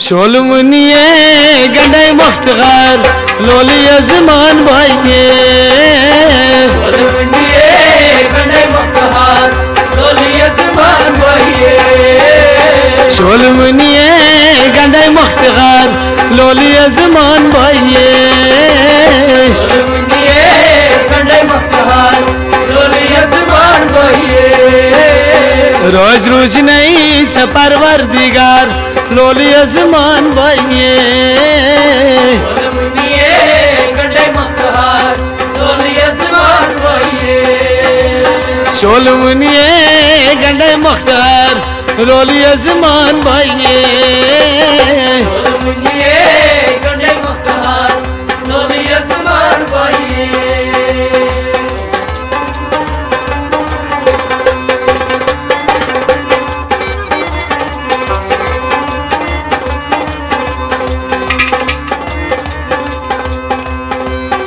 शोलमुनिये गंडे मुख्तगार लोलिया जमान भाइये शोलमुनिये गंडे मुख्तगार लोलिया जमान भाइये शोलमुनिये गंडे मुख्तगार लोलिया जमान भाइये शोलमुनिये गंडे मुख्तगार लोलिया जमान भाइये रोज रोज नहीं छ परवरदिगार लोलिया जमान भाइये शोलमुनिये गंडे मुख्तगार लोलिया जमान भाइये शोलमुनिये गंडे मुख्तगार लोलिया जमान भाइये शोलमुनिये गंडे मुख्तगार लोलिया जमान भाइये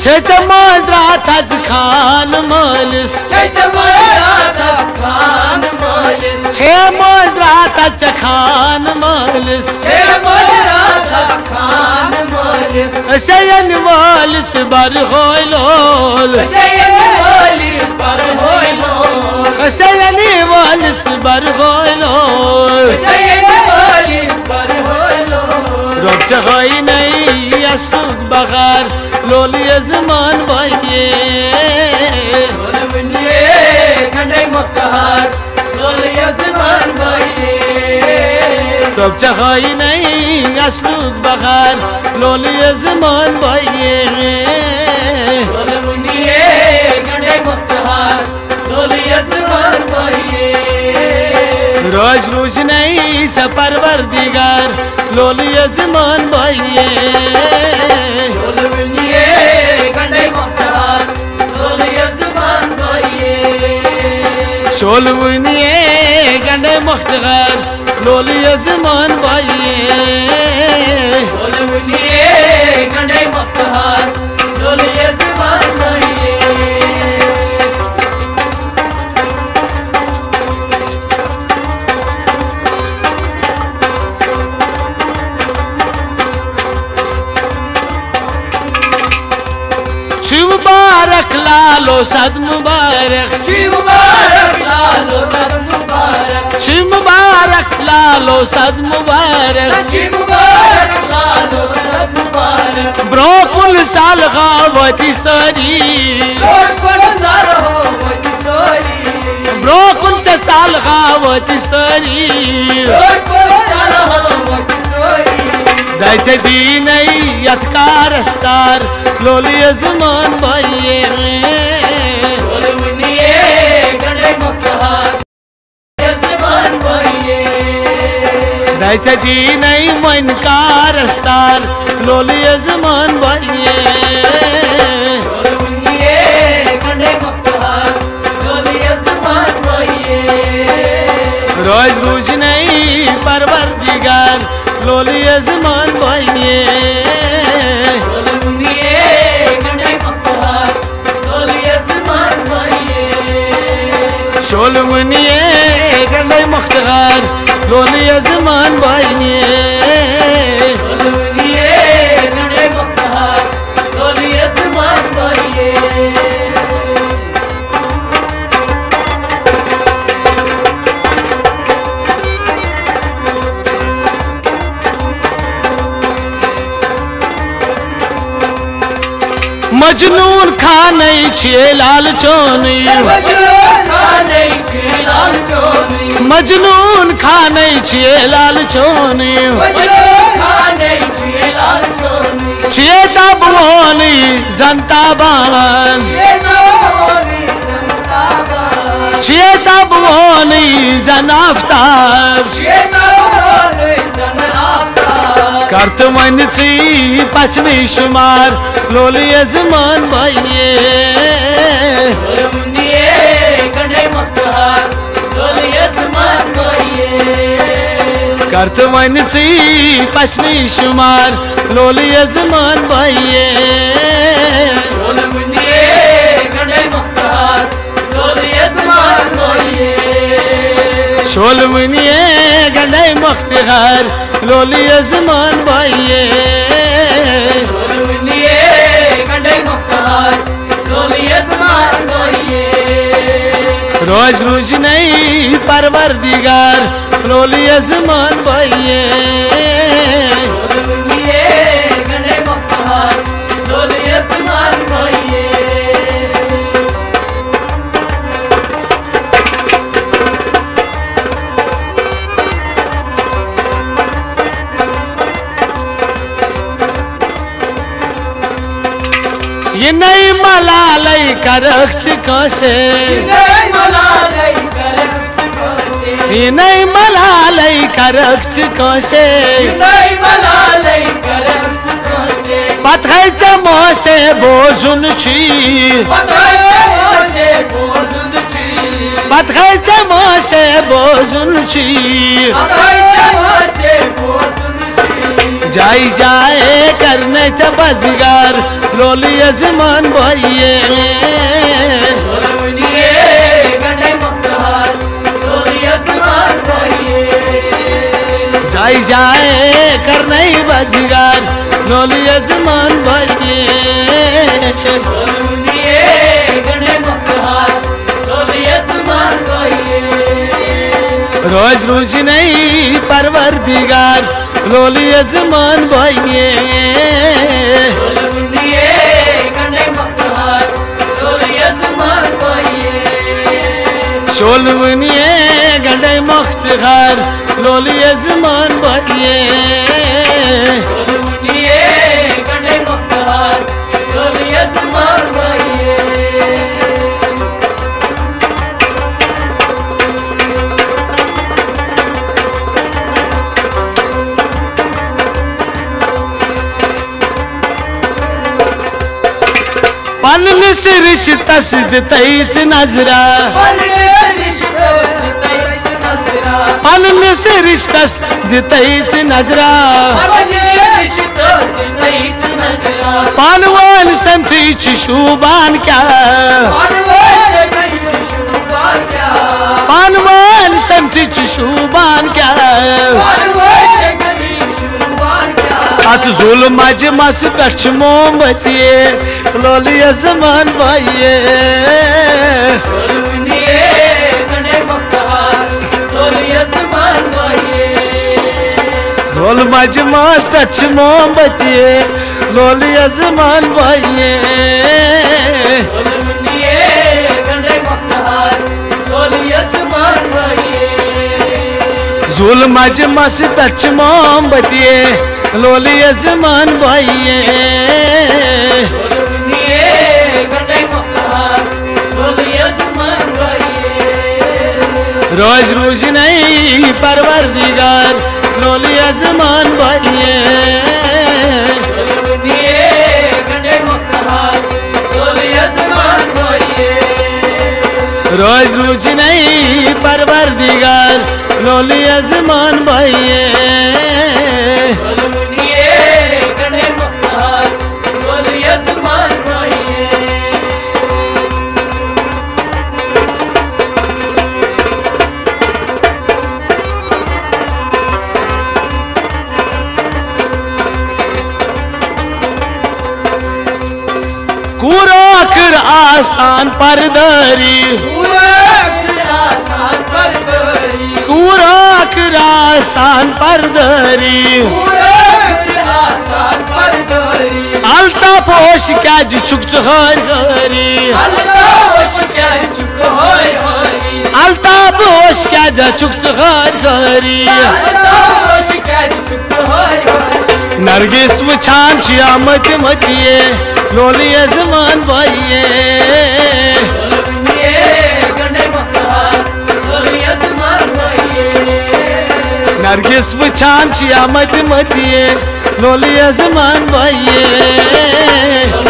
छमाजरात खान मालिस छमाजरात खान मालिस छमाजरात खान मालिस छमाजरात खान मालिस सयन वालिस बर होइलोल सयन वालिस बर होइलोल सयन वालिस बर होइलोल सयन वालिस बर होइलोल रब चखाई नहीं असुक बगार लोलिया जमान भाइये शोलमुनिये गंडे मुख्तगार लोलिया जमान भाइये रब चखाई नहीं असुक बगार लोलिया जमान भाइये शोलमुनिये गंडे मुख्तगार लोलिया जमान भाइये रोज रोज नहीं छ परवरदिगार लोलिया जमान भाइये शोलमुनिये गंडे मुख्तगार लोलिया जमान भाइये शोलमुनिये गंडे मुख्तगार लोलिया जमान भाइये शोलमुनिये गंडे मुख्तगार लोलिया जमान भाइये मुबारक लालो सद मुबारक मुबारक लालो सद मुबारक मुबारक लालो सद मुबारक मुबारक लालो सद मुबारक ब्रोकुल साल गावती सारी ब्रोकुल साल गावती सारी ब्रोकुल साल गावती सारी ब्रोकुल साल गावती सारी दाइच दीन यत्कार अस्तार लोलिया जमान भाइये शोलमुनिये गंडे मुख्तगार जमान भाइये दाइच दीन मनकार अस्तार लोलिया जमान भाइये शोलमुनिये गंडे मुख्तगार लोलिया जमान भाइये रोज रोज नहीं परवरदिगार लोलिया जमान भाइये शोलमुनिये गंडे मुख्तगार लोलिया जमान भाइये शोलमुनिये गंडे मुख्तगार लोलिया जमान भाइये शोलमुनिये गंडे मुख्तगार लोलिया जमान भाइये मजनून खाने छे लाल चोनी मजनून खाने छे लाल चोनी मजनून खाने छे लाल चोनी मजनून खाने छे लाल चोनी छे तबवानी जनता बान छे तबवानी जनाफ्तार करत मन ची पचनी शुमार लोलिया जमान भाइये शोलमुनिये गंडे मुख्तगार लोलिया जमान भाइये करत मन ची पचनी शुमार लोलिया जमान भाइये शोलमुनिये गंडे मुख्तगार लोलिया जमान भाइये शोलमुनिये गंडे मुख्तगार लोली जमान भाइये रोज रोज नहीं परवरदिगार लोली जमान भाइये ये नहीं मलालई करख से ये नहीं मलालई करख से पत्थर चमो से बोझुन छी पत्थर चमो से बोझुन छी जाई जाए करने च बजगार लोली जमान भाइये जाई जाए करने बजगार लोली जमान भाइये रोज रोज नहीं परवरदिगार लोली जमान भाइये शोलवनिये गंडे मुख्तखार लोली जमान भाइये पन से रिश्तस दितैत नजरा पन से रिश्तस दितैत नजरा पानवान समथी शुबान क्या पानवान समथी शुबान क्या अत जुल्म मस पे मोमबत्ती लोली जमान भाइये जुल्म मस पे मोमबत्ती लोली जमान भाइये जुल्म मस पे मोमबत्ती लोली जमान भाइये रोज रोज नहीं परवरदिगार लोली जमान भाइये रोज रोज नहीं परवरदिगार लोली जमान भाइये कुराकर आसान परदरी कुराकर आसान परदरी अलता पोश क्या जुक हरी अलता पोश क्या जुक हरी नरगिस वछान मत मतिये लोली जमान भाइये नरगिस वछान मत मतिये लोली जमान भाइये